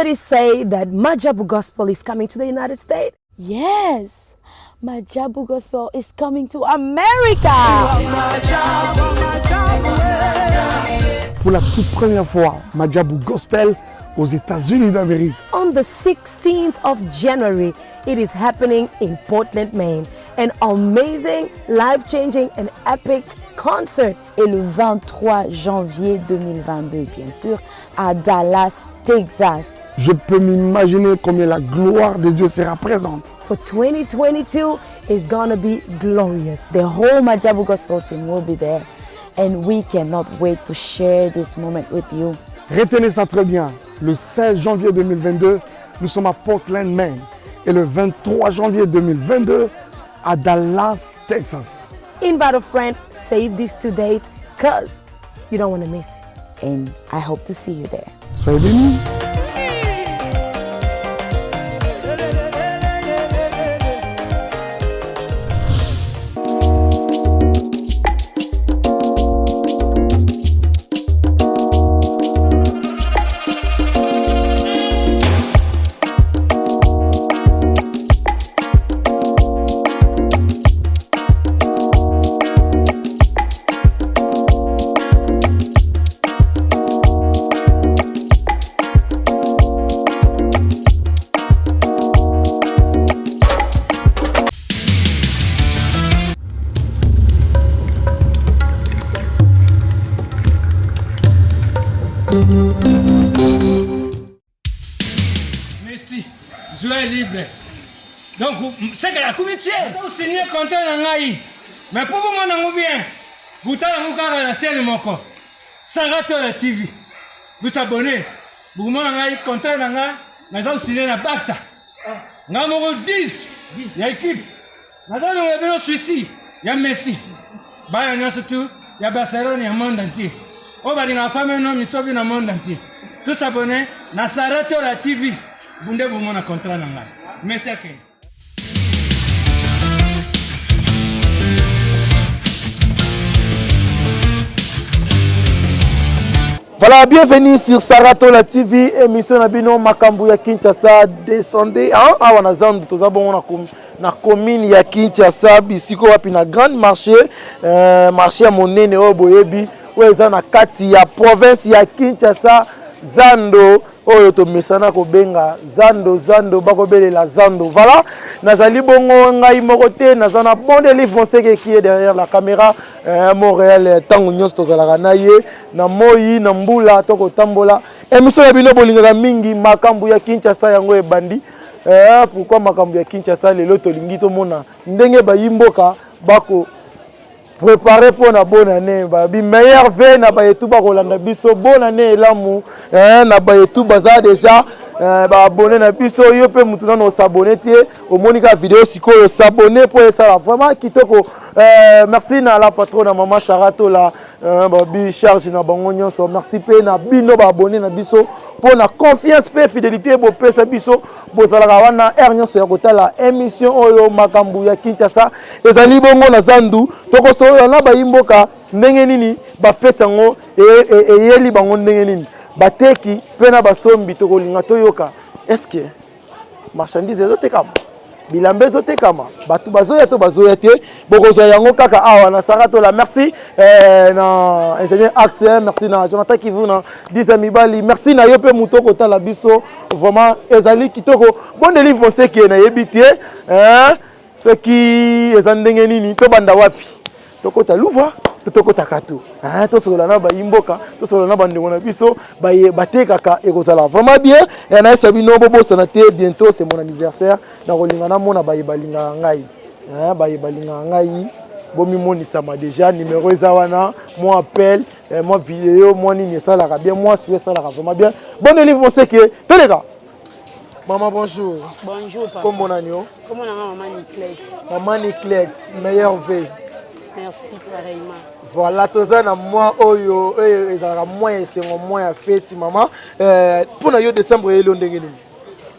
Somebody say that Majabu Gospel is coming to the United States. Yes, Majabu Gospel is coming to America. Pour la toute première fois, Majabu Gospel aux États-Unis d'Amérique. On the 16th of January, it is happening in Portland, Maine. An amazing, life-changing and epic concert. Et le 23 janvier 2022, bien sûr, à Dallas, Texas. Je peux m'imaginer combien la gloire de Dieu sera présente. For 2022 is gonna be glorious. The whole Majabu Gospel team will be there. And we cannot wait to share this moment with you. Retenez ça très bien. Le 16 janvier 2022, nous sommes à Portland, Maine. Et le 23 janvier 2022, à Dallas, Texas. Invite a friend, save these 2 dates, because you don't want to miss it. And I hope to see you there. Soyez bénis. Merci. Joie libre. Donc, c'est que la comité, vous signez content en Aïe. Mais pour vous, mon bien, vous avez la chaîne Moko. Sarato la TV. Vous abonnez. Vous m'avez content en Aïe. Mais vous signez la Baxa. Nous avons 10. Il y a équipe. Nous avons Suisse. Il y a Messi. Il y a surtout. Il y a Barcelone, il y a le monde entier. Oh, bah, il y a une femme et un homme, ils sont dans le monde entier. Tous abonnés, Nasarato la TV. Vous devez vous montrer contrat. Merci. Voilà, bienvenue sur Sarato la TV, émission Nabino Makambu ya Kinshasa, descendez, hein, awa na zandu, tozabongo na commune ya Kinshasa, bisiko wapi na grand marché, marché ya monene oyo boyebi, oyo eza na kati ya province ya Kinshasa, Zando, oyo to mesana ko benga Zando bakobelela Zando. Voilà, nazali bongo ngai moko te, nazana bon de livre monseke qui est derrière la caméra, Montréal tango nyos tozalaka na ye, na moyi na mbula toko tambola. Émission ya bino bolingaka mingi makambu ya Kinshasa yango ebandi. Pourquoi makambu ya Kinshasa lelo tolingi to mona ndenge bayimboka bako préparé pour la bonne année. Bi meilleur vœu na ba yetu ba kolanda biso bonne année elamu na ba yetu baza déjà ba abonné na biso yo pe mutu na s'abonner tie au monika vidéo siko s'abonner pour ça vraiment kitoko. Merci na la patronne maman Sarato la bi charge na bango nyonso. Merci pe na bino ba abonné na biso pour la confiance pe fidélité bo pesa biso bozalaka wana nyonso ya kotala émission oyo makambu ya Kinshasa ezali bongo na Zandu tokoso na bayimboka ndenge nini ba fete ngo eyeli bango ndenge nini bateki pe na basombi tokolinga toyoka est-ce que marchandise ezotekama bilambe ezotekama batu bazoya to bazoya te bokozwa yango kaka awa na Sarato la merci na ingénieur Axel, merci na Jonathan Kivu na 10 Mibali, merci na yo pe muto kotala biso vraiment ezali kitoko bon de livre monseki na yebite ce qui ezandenge nini to banda wapi tokota Louvre tokota kato tosolola na bayimboka tosolola na bandeko na biso batekaka ekozala vraiment bien et na sabino bobosana te bientôt c'est mon anniversaire na kolinga na mona bayebalinga ngai bayebalinga ngai bomi monisama déjà numéro ezawana moi appel moi vidéo moi nini ça la bien moi souhait ça la vraiment bien bon livre mon seke tolega maman bonjour. Bonjour papa. Comment on a nous? Comment on a maman Niclette? Maman Niclette, meilleure veille. Merci pareillement. Voilà, tout ça na moi oyo ezala moi c'est moi à fête maman pour na yo décembre et ndenge nini.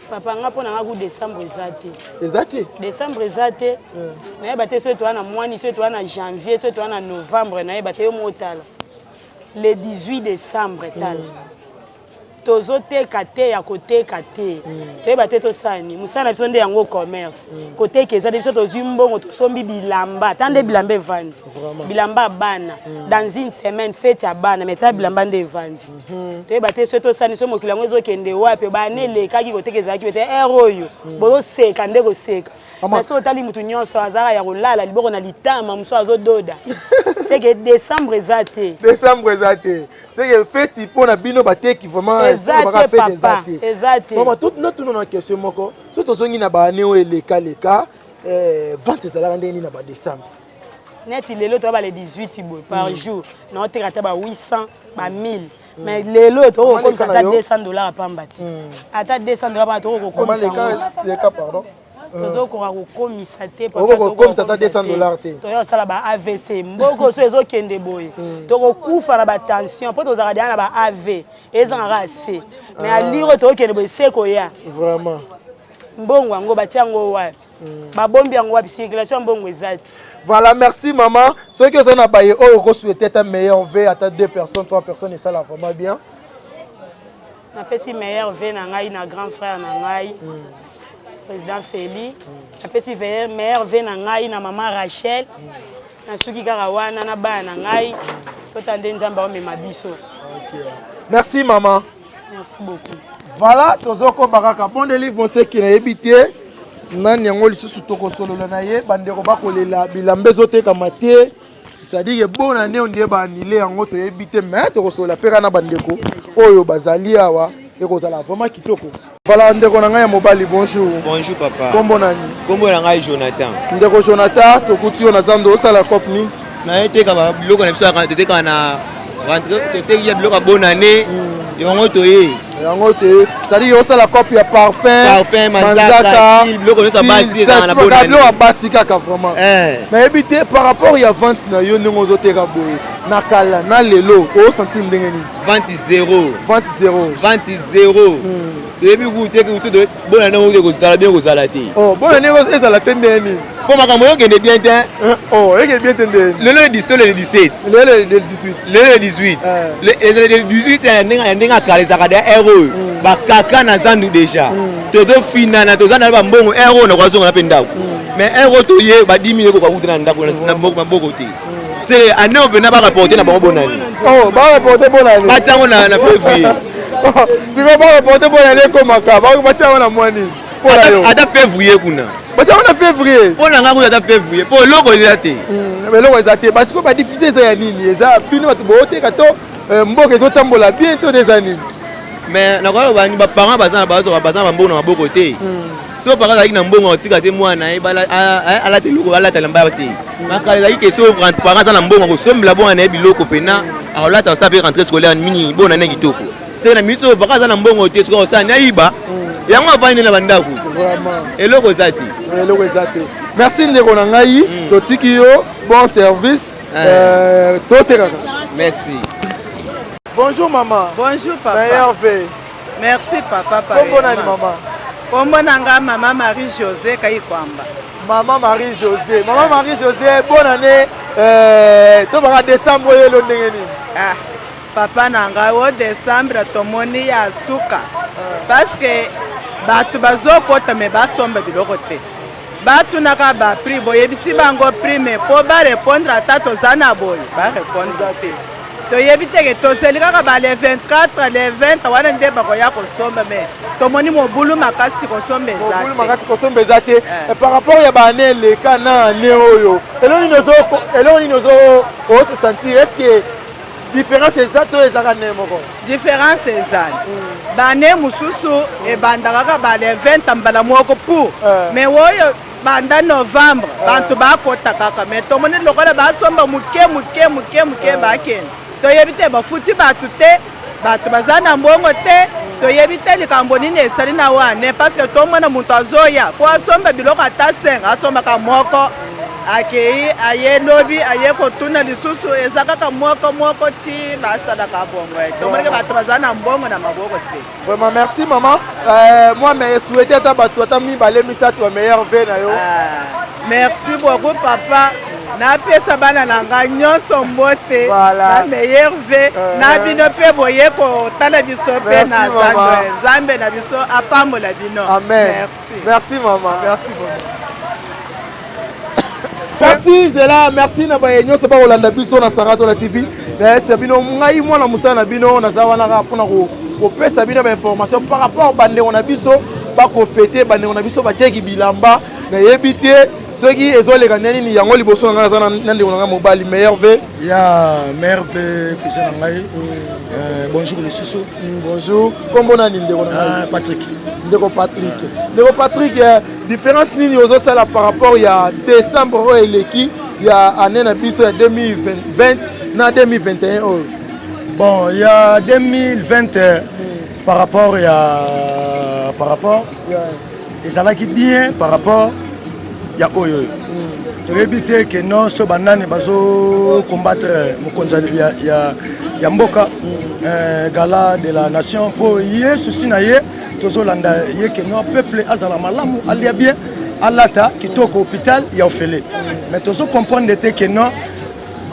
Papa nga pour na nga décembre ezate. Ezate? Décembre ezate. Na yeba te so to na mois so to na janvier so to na novembre na yeba te yo motala. Le 18 décembre tal. tozoteka te ya koteka te toyeba te tosani mosala na biso nde yango commerce koteka eza te biso tozwi mbongo tosombi bilamba ta nde bilamba evandi bilamba ya bana dans une semaine fete ya bana mais ta bilamba nde evandi toyeba te so tosani so mokili yango ezokende wapi bana elekaki koteka ezalaki pete ere oyo bozoseka nde koseka mais so otali mutu nyonso azala ya kolala liboko na litama mosu azododa seke décembre eza te c'est que fête pour na bino bateki vraiment exact papa exact maman tout notre non question moko so tozongi na bane o eleka vente ezalaka ndeni na ba décembre neti lelo to ba le 18 boy par jour na oteka ta ba 800 ba 1000 mais lelo to ko comme ça ta $200 pamba te ata $200 ba to ko comme ça les cas pardon tozokoka kokomisa te okokomisa ta $200 te toyosala ba AVC mboko so ezokende boye tokokufa na batension mpo tozalaka deya na ba AV ezangaka ase mais aliro tokokende boye seko ya vraiment mbongo yango batia yango wapi babombi yango wapi circulation mbongo eza te voilà merci maman soki oza na baye oyo okosouhaite ta meilleur ve ata 2 personnes 3 personnes esala vraiment bien napesi meilleur ve na ngai na grand frère na ngai président Feli apesi meilleur ve na ngai na maman Rachel na suki kaka wana na bana na ngai totande nzambe omema biso merci maman merci beaucoup voilà tozoko bakaka bon délivre moseki na yebi te nani yango lisusu tokosolola na ye bandeko bakolela bilamba ezotekama te c'est-à-dire bonne année on die banile yango toyebi te mais tokosolola mpe kana bandeko oyo bazali awa ekozala vraiment kitoko. Voilà, ndeko na ngai ya mobali, bonjour. Bonjour papa. Kombo nani? Kombo na ngai Jonathan. Ndeko Jonathan, tokuti yo na zando osala cop ni. Na eteka ba biloko na biso ya teteka na teteki ya biloko bonne année. Yango toye. Yango toye. C'est-à-dire osala cop ya parfum, manzaka, biloko nyonso basi eza na bonne année. Biloko basi kaka vraiment. Mais ebité par rapport ya vente na yo ndenge ozoteka boye. Na kala na lelo o sentime ndenge ni? Vente zéro. Vente zéro. Vente zéro. Depuis que tu es bonne année, vous allez bien vous allez. Oh, bonne année, vous allez attendre. Pour ma caméra, il est bien. Oh, il est bien attendre. Le 17, le 17. Le 18. Le 18. Le 18, il y a un carré de héros. Bakaka na zandu déjà. Todo finana, to zandu ba mbongo héros na kwazo na penda. Mais héros to ye ba 10 000 ko kwa na ndako na mbongo côté. C'est année on venait pas rapporter na bonne année. Oh, ba rapporter bonne année. Ba tango na février. Tu vas pas rapporter bonne année comme ça. Va tu na moani. Ata février kuna. Ba tu na février. Pour na ngako ata février. Pour loko ezate. Mais loko ezate parce que ba difficulté ça ya nini? Eza bino batu bote kato mboka ezotambola bientôt des années. Mais na kwa ba parents bazana ba mbongo na maboko te. So par exemple na mbongo otika te mwana ebala ala te loko ala talamba te. Makala yi ke so parents na mbongo ko sombla bona na biloko pena ala ta sa pe rentrer scolaire mini bona na kitoko. C'est na mitso bakaza na mbongo te so sa na iba yango avandi na bandako vraiment eloko zati merci ndeko na ngai totiki yo bon service totekaka merci. Bonjour maman. Bonjour papa. Merci papa. Kombo nani maman? Kombo nanga maman Marie-Josée Kaikwamba. Maman Marie-Josée. Maman Marie-Josée, bonne année. To baka décembre yelo ndenge ni. Ah. Papa nanga o décembre tomoni ya suka. Parce que batu bazokota me basomba biloko te. Batu naka ba prix boye bisi bango prix mais po ba répondre à tato zana boye ba répondre te. To yebiteke to selika ba les 24 les 20 wana nde bako ya kosomba mais tomoni mobulu makasi kosomba ezate. Mobulu makasi kosomba ezate. Par rapport ya ba année le kana ne oyo. Eloni nozo o se sentir est-ce que différence exacte ezaka ne moko? Différence ezali. Bane mususu e bandaka ba les 20 mbala moko pour. Mais oyo banda novembre bantu bakota kaka mais tomoni lokola basomba muke bakene. Toyebite bafuti batu te batu bazana mbongo te toyebite likambo nini esali na wane parce que tomona muntu azoya po asomba biloko ata 5 asomba ka moko akei aye lobi aye kotuna lisusu ezaka moko ti basala ka bongo tomona batu bazana mbongo na maboko te. Vraiment merci maman. Moi mais souhaiter ta batu ata mi balé misatu meilleur ve na yo. Merci beaucoup papa. napesa bana na nga nyonso mbote Voilà. na meilleur ve na bino mpe boye kotala biso mpe na nzambe na biso apambola bino. Amen. Merci. Merci maman. Merci maman. Merci Zela, merci na baye nyonso ba kolanda biso na Sarato la TV. C'est bino ngai mwana musana na bino na zawana ka pona ko pesa bino ba information par rapport bande on a biso ba ko fêter bande on a biso ba teki bilamba na yebité ceux qui ezoleka nani yango liboso na ngana nande on nga mobali meilleur ve ya meilleur ve que je ngai bonjour les sous. Bonjour comment nani ndeko na Patrick. Ndeko Patrick différence nini ozosala par rapport ya décembre eleki ya année na biso ya 2020 na 2021 Bon, il y a 2020 par rapport et ça là qui bien par rapport il y a Oyo. Tu veux éviter que non ce banane bazo combattre mokonzali ya mboka gala de la nation pour yé souci na yé tozolanda yé que non peuple azala malamu alia bien alata kitoko hôpital ya ofele mais tozo comprendre que non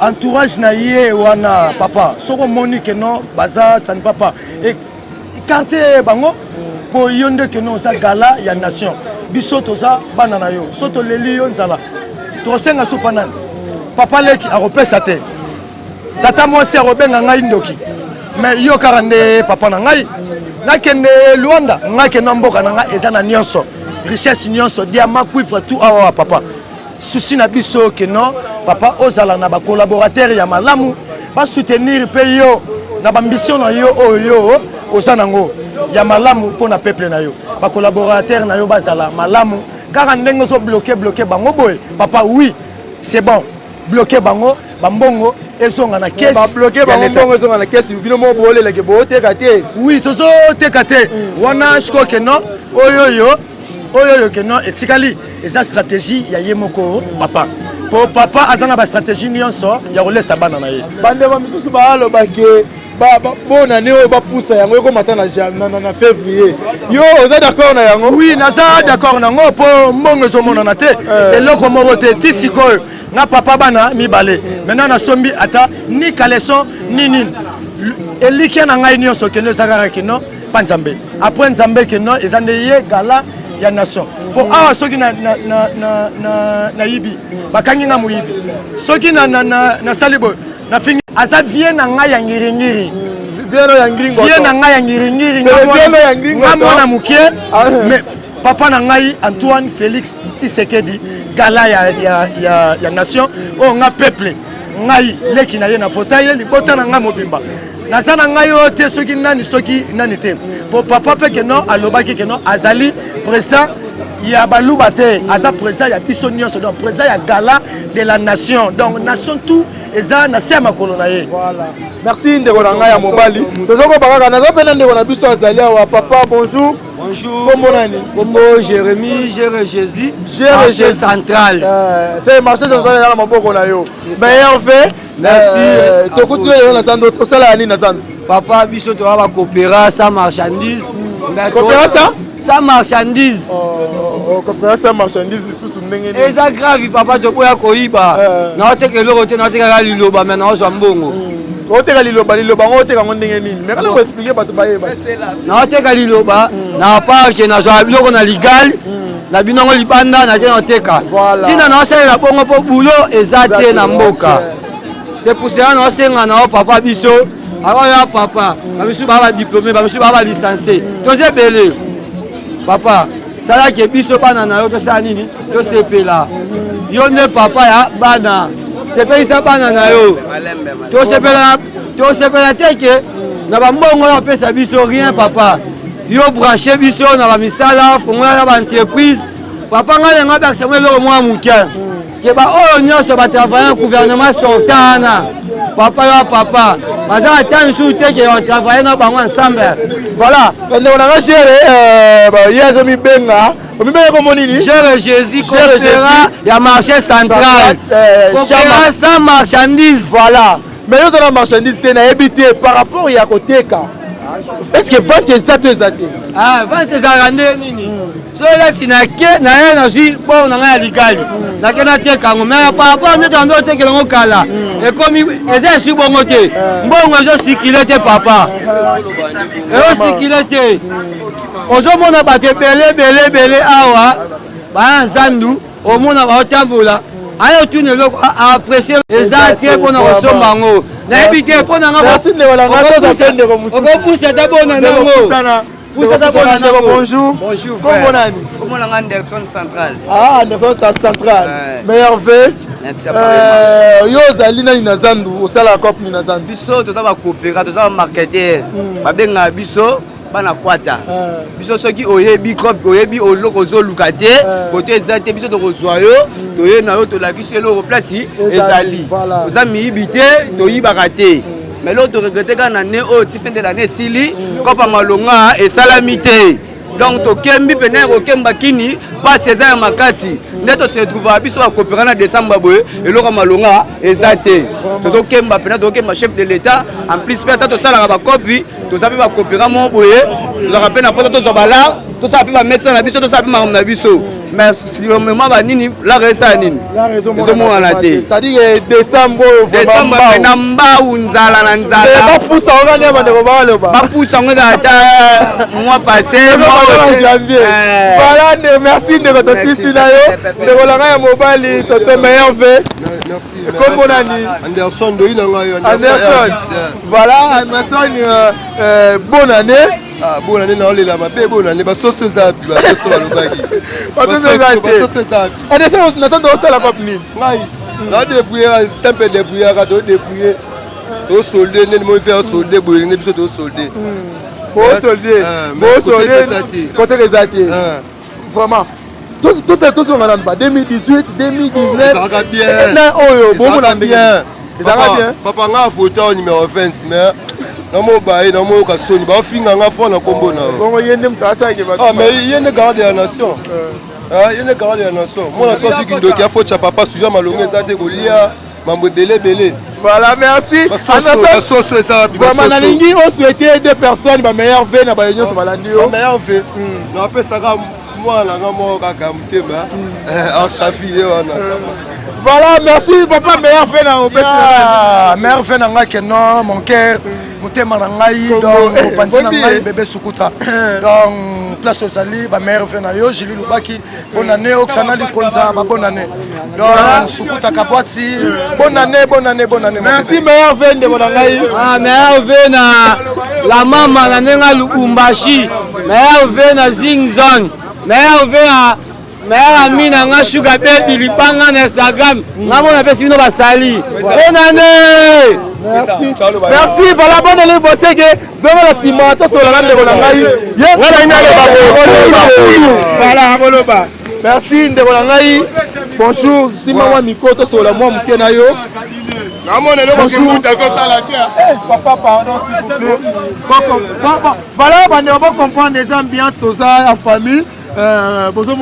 entourage na yé wana papa soko moni que non baza ça ne va pas et quartier bango pour yonde que non ça gala ya nation biso toza bana na yo soto leli yo nzala tosenga sopanani papa leki aropesa te tata mwasi arobenga ngai ndoki mais yo karande papa na ngai nakende Luanda ngai ke na mboka na ngai eza na nyonso richesse nyonso diamant cuivre tout awa papa souci na biso que non papa ozala na ba collaborateur ya malamu ba soutenir pe yo na ba ambition na yo oyo ozanango ya malamu pour na peuple na yo ba collaborateur na yo bazala malamu car ndenge zo bloquer bango boy papa oui c'est bon bloquer bango bambongo ezonga na caisse ba bloquer bango ezonga na caisse bino mo bolela ke bo teka te oui tozo teka te wana sko que non oyo que non etikali eza stratégie ya yemoko papa pour papa azana ba stratégie nyonso ya kolesa bana na ye bande ba misusu ba aloba ke bona ne oyo bapusa yango ekomata na février yo oza d'accord na yango oui naza d'accord nango mpo mbongo ezomonana te eloko moko te ti sikoyo nga papa bana mibale maintenant nasombi ata ni kaleson ni nini elikia na ngai nyonso keno ezakaka keno pa nzambe après nzambe keno eza nde ye gala ya nation mpo awa soki na yibi bakangi nga moyibi soki nasali boye nafingi aza vie na ngai ya ngiringiri vie na ngai ya ngiringiri nga mwana mokie mais papa na ngai Antoine Félix Tshisekedi gala ya nation oyo nga peuple ngai leki na ye na fauteuil libota na ngai mobimba naza na ngai oyo te soki nani te po papa mpe keno alobaki keno azali président ya baluba te aza président ya biso nyonso donc président ya gala de la nation donc nation tout eza na se ya makolo na ye. Merci ndeko na ngai ya mobali tozoko bakaka nazopenda ndeko na biso azali awa papa bonjour. Bonjour. Kombo nani? Kombo Jérémy, Géré Jésus. Marché central. C'est marché central dans maboko na yo. Meilleur fait. Merci. Tokutu yo na sando tosala nini na sando? Papa biso to va coopérer sans marchandise. Coopérer ça? Sans marchandise. Coopérer sans marchandise sous ndenge ni. Eza grave papa to koya koyiba. Na oteke loko te na oteka liloba mais na ozo mbongo. Oteka liloba ngo oteka ngo ndenge nini? Mais kana ko expliquer bato bayeba. Na oteka liloba na parke na zo biloko na legal. Na binongo libanda na kena oteka. Sina na osala bongo po boulot ezate na mboka. C'est pour ça na osenga na papa biso. Alors papa, babisu baba diplômé, babisu baba licencié. Toze belé. Papa, ça là que biso bana na yo to sa nini? To sepela. Yo ne papa ya bana. C'est pas ça bana na yo. To sepela teke na ba mbongo yo pesa biso rien papa. Yo branché biso na ba misala, fongola ba entreprise. Papa nga lenga ba semwe lo mwa mukia. Ke ba oyo nyonso ba travailler gouvernement sultana. Papa yo papa. Baza attendre sous te que on travaille na bango ensemble. Voilà. On a géré yezo mi benga. O mi benga comme nini? Géré Jésus coopéra ya marché central. Coopéra sans marchandise. Voilà. Mais yo dans la marchandise te na habité par rapport ya koteka. Est-ce que vente ça te zate? Ah, vente ça rende nini? soki elati nake na ye nazwi bongo na ngai ya likali nake nateka yango mais par rapport neti ando otekela yango kala ekomi eza esui bongo te mbongo ezosikile te papa ezosikile te ozomona bato ebele awa baya nzandu omona baotambola aye otuna eloko apprécie eza te mpona kosomba yango nayebi te mpo na ngaokopusa ta bona nango Bonjour. Bonjour Comment on a Comment on a Anderson Central? Ah, Anderson Central. Meilleur V. Yo Zalina Inazandu, au sala cop Inazandu. Biso, tu vas coopérer, tu vas marketer. Babenga biso, bana kwata. Biso soki oyebi cop, oyebi oloko zo lukate, côté ezate biso to kozwayo, to ye na yo to la biso eloko place ezali. Oza miyibite, to yibakate. Mais l'autre regrette quand on est au fin de l'année sili comme malonga et salamité donc to kembi pena ko kemba kini pas César makasi neto se trouve à biso à coopérer en décembre boy et lo malonga ezate to kemba pena to kemba chef de l'état en plus peut-être to sala ba copie to sape ba coopérer mon boy to rappelle na poto to zobala to sape ba médecin na biso to sape na biso mais si le moment va nini la raison nini la raison c'est-à-dire décembre na mbau nzala na nzala ba poussa on a ba ndeko ba loba ba poussa on ata mois passé mois janvier voilà merci de votre sisi na yo ndeko la ya mobali toto meilleur V merci comme on a dit Anderson do ina ngayo Anderson voilà Anderson bonne année. Ah, bonne année, non, les lamas, bonne année, bah, sauce zapi, bah, sauce valobagi. Sauce zapi. Anderson, on attend de ça la pape ni. Là, débrouiller, simple débrouiller, radeau débrouiller. Au soldé, ne me faire solder, bouiller, ne plus de solder. Beau solder, côté des athées. Vraiment. Tout est en Anamba, 2018, 2019. Ça va bien. Ça va bien. Papa, on a un photo numéro 20, mais. Namo bae namo kasoni ba finga nga fona kombo na bongo yende mtasa ke ba ah mais yende garde ya nation ah yende garde ya nation moi na sosi kindoki afo cha papa suja malongo ezate kolia mambo belé voilà merci Anderson ça vraiment nalingi on souhaiter deux personnes ba meilleur V na ba union so balandi yo meilleur V na pesa ka moi na nga mo kaka mutema Arshafi wana. Voilà, merci papa meilleur V na opesa meilleur V na nga que non mon cœur mutema na ngai donc panzi na ngai bébé Sukuta donc place osali ba meilleur V na yo Julie Lubaki bonne année oksana likonza ba bonne année donc Sukuta kabwati bonne année merci meilleur V de bonne ngai ah meilleur V na la mama na nenga Lubumbashi meilleur V na Zingzong meilleur V na meilleur ami na nga Sugar Baby lipanga na Instagram ngamona pesi bino basali bonne année. Merci. Merci. Voilà, bonne année, bossé que zéro la ciment, tout sur la lande de Rolangaï. Voilà, Boloba. Merci, de Rolangaï. Bonjour, Simama Miko, tout sur la moi, Mkenayo. Bonjour. Papa, pardon, s'il vous plaît. Voilà, on va comprendre les ambiances aux la famille. Bonjour,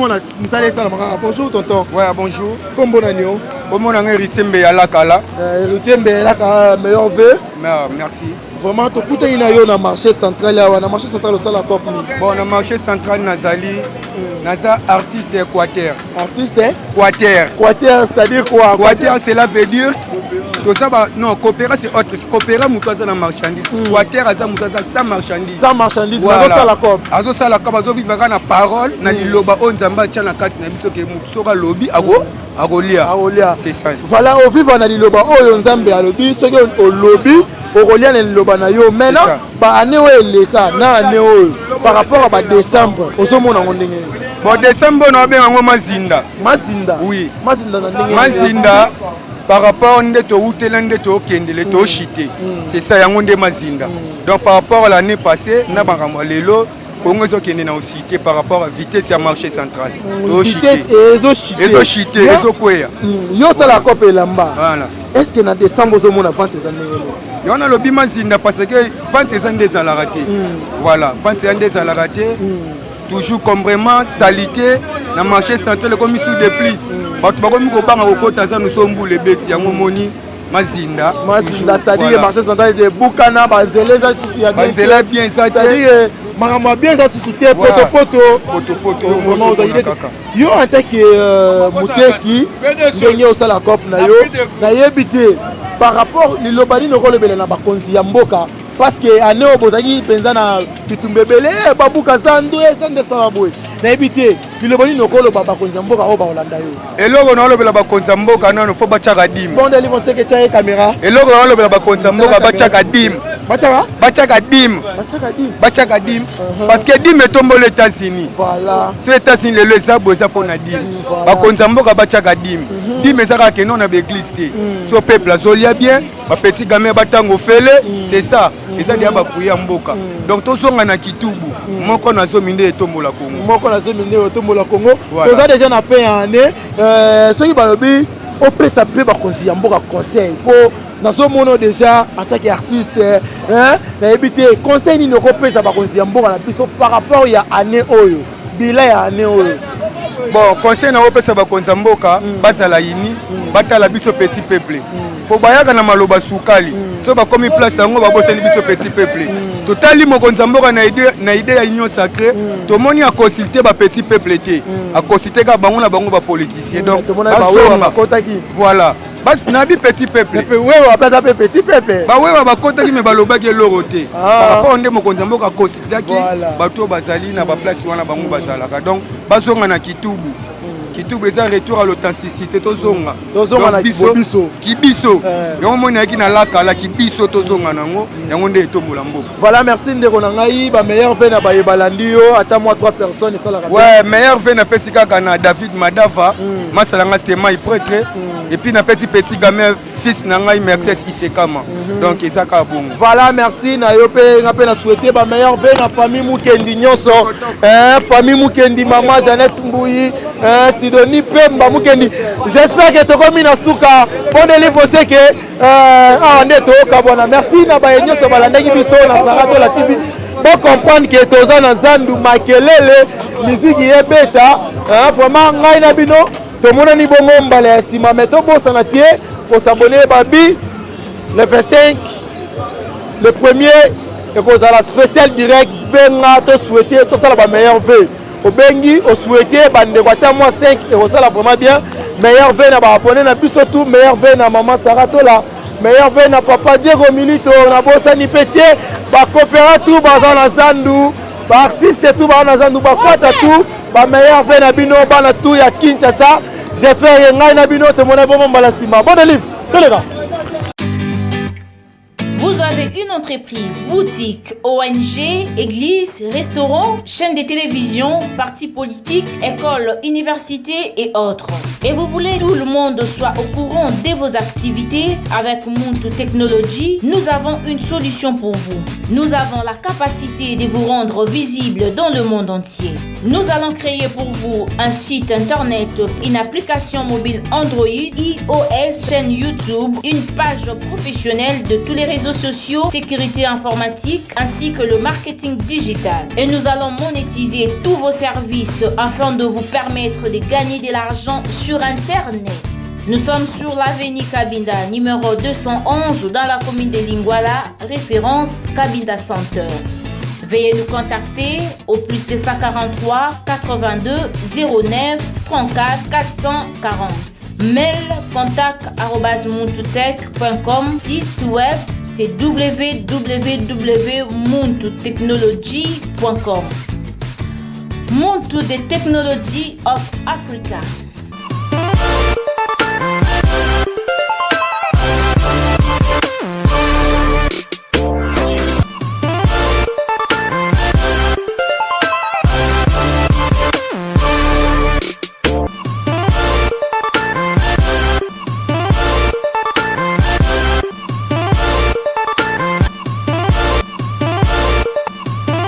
bonjour, tonton. Ouais, bonjour. Comme bon année. Comment on a héritier Mbeyalakala? Héritier Mbeyalakala, meilleur V. Merci. Vraiment, tout est dans le marché central. Dans le marché central, au la COP. Bon, dans le marché central, Nazali, Naza artiste Équateur. Artiste Équateur. Équateur, c'est-à-dire quoi? Équateur, cela veut dire. Non, coopérer c'est autre. Coopérer, c'est la marchandise. Équateur, c'est sans marchandise. Sans marchandise, mais ça la COP. Ça la COP, ça vit dans la parole. Dans le loba, on zamba tchana kat na biso ke mutsora lobby agolia. C'est ça. Voilà, au vivre dans le loba, on zamba à lobby, ce que au lobby. Okolia na loba na yo maintenant ba année oyo eleka na année oyo par rapport à décembre ozomona ngondenge bon décembre na benga ngo mazinda oui mazinda na ndenge mazinda par rapport ndeto utela ndeto okendele to chité c'est ça yango nde mazinda donc par rapport à l'année passée na bangamwa lelo Congo ezokende na cité par rapport à vitesse ya marché central to vitesse ezo chité ezo kwea yo ça la COP elamba voilà est-ce que na décembre ozomona vente ces années on a le bimazinda parce que vente ces années à la raté voilà vente ces années à la raté toujours comme vraiment salité na marché central comme sous de plus bato bakomi ko banga ko taza nous sommes les bêtes yango moni Mazinda. C'est-à-dire marché central de Bukana, Banzeleza, Soussouya bien. Banzela bien, ça c'est-à-dire Marama bien, ça Soussouté, Poto. Vraiment, vous avez yo en tant que Mouteki, gagné au Salakop, na yebité par rapport à l'Obani, nous avons le Bakonzi Yamboka. Parce que année au Bozaki, Penzana, Pitumbebele, Babouka Sando, et Sande Saraboué. Na yebité, l'Obani, nous avons le Bakonzi Yamboka au Baolanda. Et là, on a le Bakonzi Yamboka, non, il faut Bachagadim. Bon, on sait que tu as une caméra. Et là, on a le Bakonzi Yamboka, Bachagadim. Bachagadim. Parce que Dim est tombé aux États-Unis. Voilà. Sur les États-Unis, le Zabo, ça qu'on a dit. Bakonzi Yamboka, Bachagadim. Dim est ça que nous on a l'église. Sur peuple, Zolia bien, ma petit gamin Batango Fele, c'est ça. Et ça, il y a Bafouya Mboka. Donc, tous sont en Akitubu. Moi, on a zominé et tombe la Congo. Moi, on a zominé et tombe la Congo. Nous avons déjà fait une année. Ceux qui vont le on peut s'appeler Bakonzi Yamboka conseil. Dans ce moment déjà, en tant qu'artiste, conseil, nous avons ça Bakonzi Yamboka par rapport à l'année Oyo. Bila ya année Oyo. Bon, conseil na opesa Bakonzi Yamboka, bazala yini, batala biso petit peuple. Pour bayaka na maloba sukali. So ba komi place yango ba bosani biso petit peuple. Totali Mokonzi Yamboka na idée ya union sacrée, to moni a consulter ba petit peuple té. A consulter ka bango na bango ba politicien. Donc voilà. Nabi petit peuple. Oui, on appelle petit peuple. Bah oui, ba kota ki me baloba ke loroté. Par rapport onde Mokonzi Yamboka consulter ki bato bazali na ba place wana bango bazalaka. Donc bazonga na Kitubu. Kitubu est un retour à l'authenticité. Tozonga na Kibiso. Kibiso. Yango mona ki na laka la Kibiso tozonga nango. Yango nde etombola mboka. Voilà, merci ndeko na ngai ba meilleur vin na bayebalandi yo ata moi 3 personnes et ça la. Ouais, meilleur vin na pesika kana David Madafa, masalanga c'était mai prêtre et puis na petit gamin fils na ngai Mercedes Isekama. Donc ça ka bon. Voilà, merci na yo pe na pe na souhaiter ba meilleur vin na famille Mukendi nyonso. Famille Mukendi maman Jeannette Mbouyi, Sidonie Pemba Mukendi. J'espère que tu comme na suka. Bon délivre c'est que ndeto kabona. Merci na ba nyonso balandaki biso na Sarato la TV. Pour comprendre que toza na Zandu makelele musique yebeta vraiment ngai na bino to mona ni bongo mbala ya sima meto bosa na tie pour s'abonner babi le 25 le premier et pour la spécial direct benga to souhaiter to ça la meilleure vœu au bengi au souhaiter bande kwata moi 5 et ça la vraiment bien meilleur vœu na ba abonner na biso tout meilleur vœu na maman Sarato la meilleur vœu na papa Diego Milito na bosa ni pétier ba coopéra tout bazan na Zandu ba artiste tout ba na Zandu ba kwata tout ba meilleur vœu na bino ba na tout ya Kinshasa. J'espère que ngai na bino te mona bon mbala sima. Bon livre. Tolega. Vous avez une entreprise, boutique, ONG, église, restaurant, chaîne de télévision, parti politique, école, université et autres. Et vous voulez que tout le monde soit au courant de vos activités avec Muntu Technology, nous avons une solution pour vous. Nous avons la capacité de vous rendre visible dans le monde entier. Nous allons créer pour vous un site internet, une application mobile Android, iOS, chaîne YouTube, une page professionnelle de tous les réseaux sociaux, sécurité informatique ainsi que le marketing digital. Et nous allons monétiser tous vos services afin de vous permettre de gagner de l'argent sur Internet. Nous sommes sur l'avenue Kabinda, numéro 211 dans la commune de Lingwala, référence Kabinda Center. Veuillez nous contacter au plus 243 82 09 34 440. Mail contact@muntutech.com. Site web c'est www.muntutechnology.com. Muntu the Technology of Africa.